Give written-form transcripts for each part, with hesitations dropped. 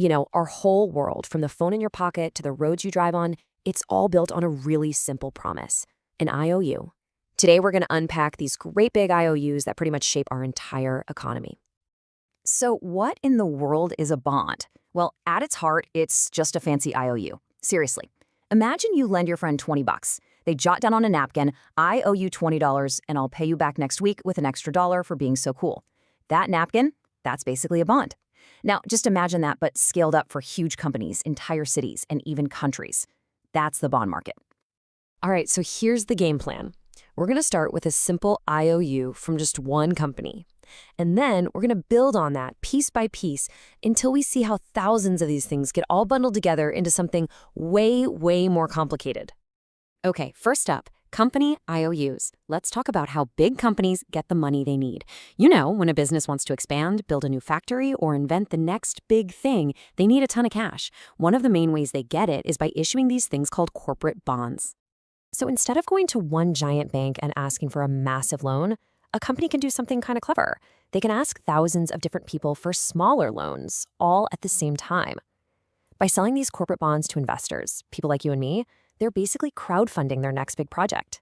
Our whole world, from the phone in your pocket to the roads you drive on, it's all built on a really simple promise, an IOU. Today, we're going to unpack these great big IOUs that pretty much shape our entire economy. So what in the world is a bond? Well, at its heart, it's just a fancy IOU. Seriously. Imagine you lend your friend 20 bucks. They jot down on a napkin, "I owe you $20 and I'll pay you back next week with an extra dollar for being so cool." That napkin, that's basically a bond. Now, just imagine that, but scaled up for huge companies, entire cities, and even countries. That's the bond market. All right, so here's the game plan. We're going to start with a simple IOU from just one company. And then we're going to build on that piece by piece until we see how thousands of these things get all bundled together into something way, way more complicated. Okay, first up, company IOUs. Let's talk about how big companies get the money they need. When a business wants to expand, build a new factory, or invent the next big thing, they need a ton of cash. One of the main ways they get it is by issuing these things called corporate bonds. So instead of going to one giant bank and asking for a massive loan, a company can do something kind of clever. They can ask thousands of different people for smaller loans, all at the same time. By selling these corporate bonds to investors, people like you and me, they're basically crowdfunding their next big project.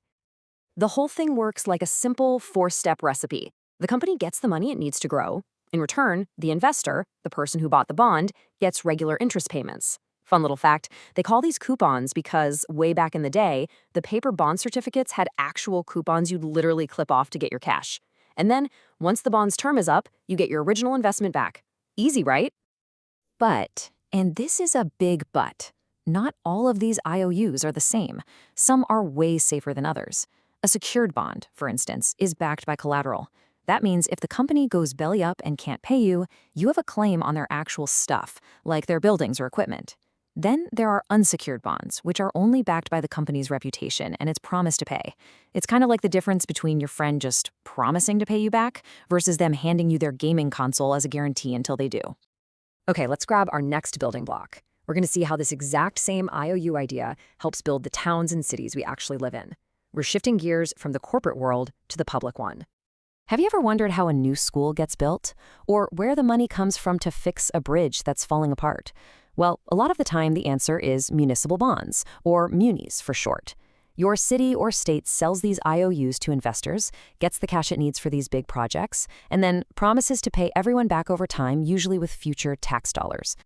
The whole thing works like a simple four-step recipe. The company gets the money it needs to grow. In return, the investor, the person who bought the bond, gets regular interest payments. Fun little fact, they call these coupons because, way back in the day, the paper bond certificates had actual coupons you'd literally clip off to get your cash. And then, once the bond's term is up, you get your original investment back. Easy, right? But, and this is a big but, not all of these IOUs are the same. Some are way safer than others. A secured bond, for instance, is backed by collateral. That means if the company goes belly up and can't pay you, you have a claim on their actual stuff, like their buildings or equipment. Then there are unsecured bonds, which are only backed by the company's reputation and its promise to pay. It's kind of like the difference between your friend just promising to pay you back versus them handing you their gaming console as a guarantee until they do. Okay, let's grab our next building block. We're going to see how this exact same IOU idea helps build the towns and cities we actually live in. We're shifting gears from the corporate world to the public one. Have you ever wondered how a new school gets built? Or where the money comes from to fix a bridge that's falling apart? Well, a lot of the time the answer is municipal bonds, or munis for short. Your city or state sells these IOUs to investors, gets the cash it needs for these big projects, and then promises to pay everyone back over time, usually with future tax dollars.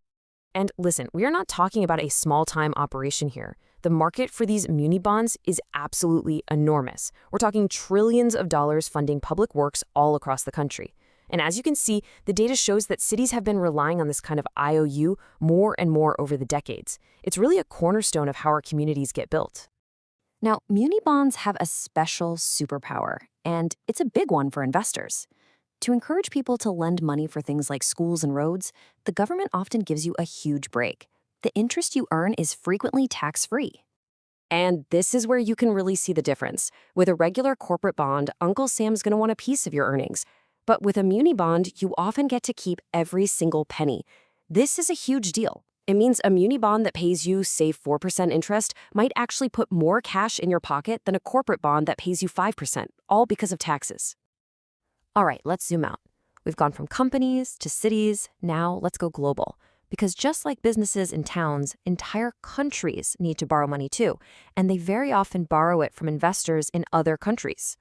And listen, we are not talking about a small-time operation here. The market for these muni bonds is absolutely enormous. We're talking trillions of dollars funding public works all across the country. And as you can see, the data shows that cities have been relying on this kind of IOU more and more over the decades. It's really a cornerstone of how our communities get built. Now, muni bonds have a special superpower, and it's a big one for investors. To encourage people to lend money for things like schools and roads, the government often gives you a huge break. The interest you earn is frequently tax-free. And this is where you can really see the difference. With a regular corporate bond, Uncle Sam's going to want a piece of your earnings. But with a muni bond, you often get to keep every single penny. This is a huge deal. It means a muni bond that pays you, say, 4% interest might actually put more cash in your pocket than a corporate bond that pays you 5%, all because of taxes. All right, let's zoom out. We've gone from companies to cities. Now let's go global. Because just like businesses in towns, entire countries need to borrow money too, and they very often borrow it from investors in other countries.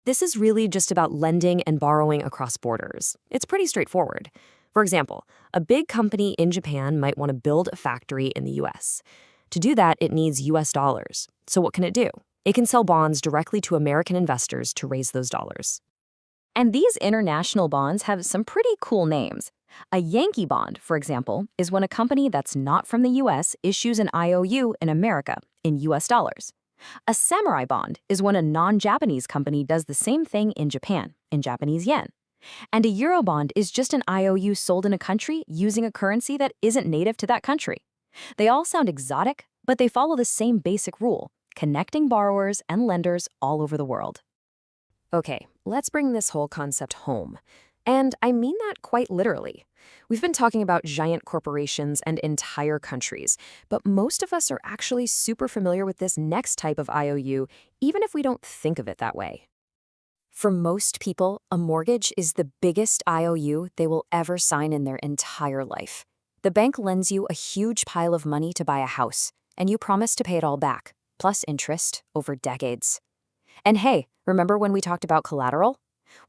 This is really just about lending and borrowing across borders. It's pretty straightforward. For example, a big company in Japan might want to build a factory in the US. To do that, it needs US dollars. So what can it do? It can sell bonds directly to American investors to raise those dollars. And these international bonds have some pretty cool names. A Yankee bond, for example, is when a company that's not from the US issues an IOU in America in US dollars. A samurai bond is when a non-Japanese company does the same thing in Japan, in Japanese yen. And a Eurobond is just an IOU sold in a country using a currency that isn't native to that country. They all sound exotic, but they follow the same basic rule, connecting borrowers and lenders all over the world. Okay, let's bring this whole concept home. And I mean that quite literally. We've been talking about giant corporations and entire countries, but most of us are actually super familiar with this next type of IOU, even if we don't think of it that way. For most people, a mortgage is the biggest IOU they will ever sign in their entire life. The bank lends you a huge pile of money to buy a house, and you promise to pay it all back, plus interest, over decades. And hey, remember when we talked about collateral?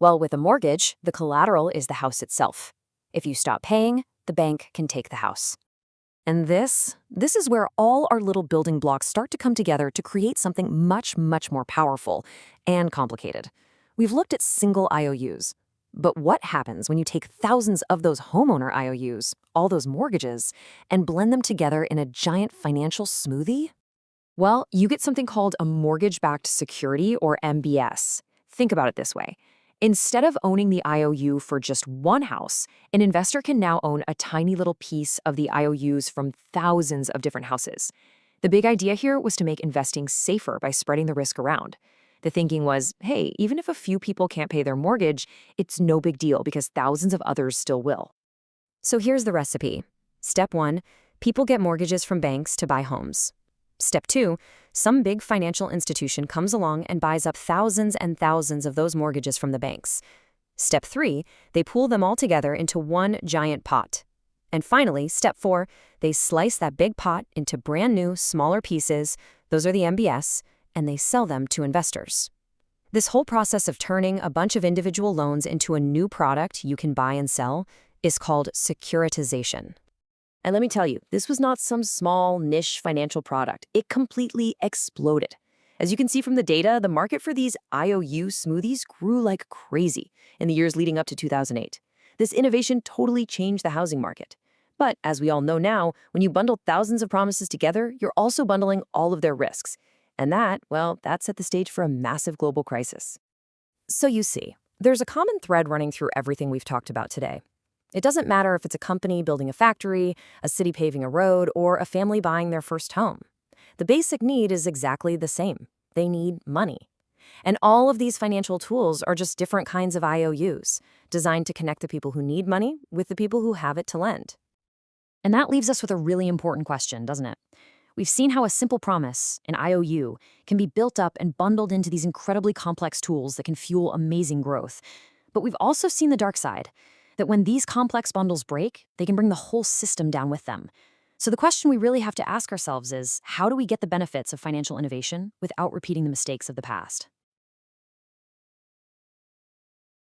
Well, with a mortgage, the collateral is the house itself. If you stop paying, the bank can take the house. And this is where all our little building blocks start to come together to create something much, much more powerful and complicated. We've looked at single IOUs. But what happens when you take thousands of those homeowner IOUs, all those mortgages, and blend them together in a giant financial smoothie? Well, you get something called a mortgage-backed security, or MBS. Think about it this way. Instead of owning the IOU for just one house, an investor can now own a tiny little piece of the IOUs from thousands of different houses. The big idea here was to make investing safer by spreading the risk around. The thinking was, hey, even if a few people can't pay their mortgage, it's no big deal because thousands of others still will. So here's the recipe. Step 1, people get mortgages from banks to buy homes. Step 2, some big financial institution comes along and buys up thousands and thousands of those mortgages from the banks. Step 3, they pool them all together into one giant pot. And finally, step 4, they slice that big pot into brand new, smaller pieces, those are the MBS, and they sell them to investors. This whole process of turning a bunch of individual loans into a new product you can buy and sell is called securitization. And let me tell you, this was not some small niche financial product. It completely exploded. As you can see from the data, the market for these IOU smoothies grew like crazy in the years leading up to 2008. This innovation totally changed the housing market. But as we all know now, when you bundle thousands of promises together, you're also bundling all of their risks. And that, well, that set the stage for a massive global crisis. So you see, there's a common thread running through everything we've talked about today. It doesn't matter if it's a company building a factory, a city paving a road, or a family buying their first home. The basic need is exactly the same. They need money. And all of these financial tools are just different kinds of IOUs, designed to connect the people who need money with the people who have it to lend. And that leaves us with a really important question, doesn't it? We've seen how a simple promise, an IOU, can be built up and bundled into these incredibly complex tools that can fuel amazing growth. But we've also seen the dark side, that when these complex bundles break, they can bring the whole system down with them. So the question we really have to ask ourselves is, how do we get the benefits of financial innovation without repeating the mistakes of the past?